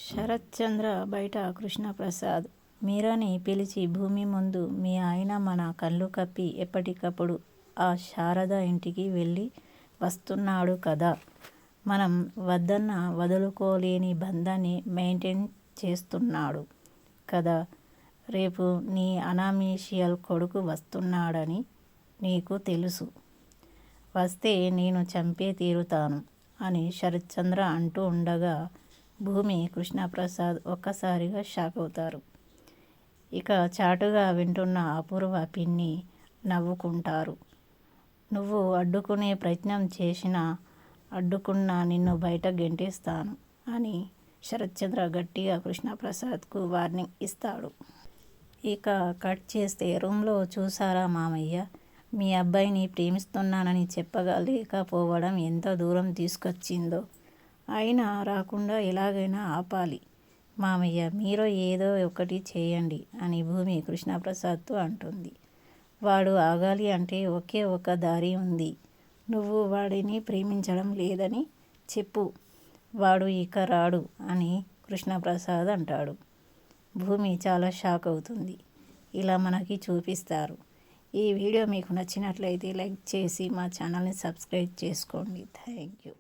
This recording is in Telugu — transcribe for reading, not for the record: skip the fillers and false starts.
శరత్చంద్ర బయట కృష్ణప్రసాద్ మీరాని పిలిచి భూమి ముందు మీ ఆయన మన కళ్ళు కప్పి ఎప్పటికప్పుడు ఆ శారద ఇంటికి వెళ్ళి వస్తున్నాడు కదా, మనం వద్దన్న వదులుకోలేని బంధాన్ని మెయింటైన్ చేస్తున్నాడు కదా, రేపు నీ అనామీషియల్ కొడుకు వస్తున్నాడని నీకు తెలుసు, వస్తే నేను చంపే తీరుతాను అని శరత్చంద్ర అంటూ ఉండగా భూమి కృష్ణప్రసాద్ ఒక్కసారిగా షాక్ అవుతారు. ఇక చాటుగా వింటున్న అపూర్వ పిన్ని నవ్వుకుంటారు. నువ్వు అడ్డుకునే ప్రయత్నం చేసినా అడ్డుకున్నా నిన్ను బయట గెంటేస్తాను అని శరత్చంద్ర గట్టిగా కృష్ణప్రసాద్కు వార్నింగ్ ఇస్తాడు. ఇక కట్ చేస్తే రూమ్లో చూసారా మామయ్య, మీ అబ్బాయిని ప్రేమిస్తున్నానని చెప్పగలేకపోవడం ఎంత దూరం తీసుకొచ్చిందో, అయినా రాకుండా ఎలాగైనా ఆపాలి మామయ్య, మీరు ఏదో ఒకటి చేయండి అని భూమి కృష్ణప్రసాద్తో అంటుంది. వాడు ఆగాలి అంటే ఒకే ఒక దారి ఉంది, నువ్వు వాడిని ప్రేమించడం లేదని చెప్పు, వాడు ఇక రాడు అని కృష్ణప్రసాద్ అంటాడు. భూమి చాలా షాక్ అవుతుంది. ఇలా మనకి చూపిస్తారు. ఈ వీడియో మీకు నచ్చినట్లయితే లైక్ చేసి మా ఛానల్ని సబ్స్క్రైబ్ చేసుకోండి. Thank you.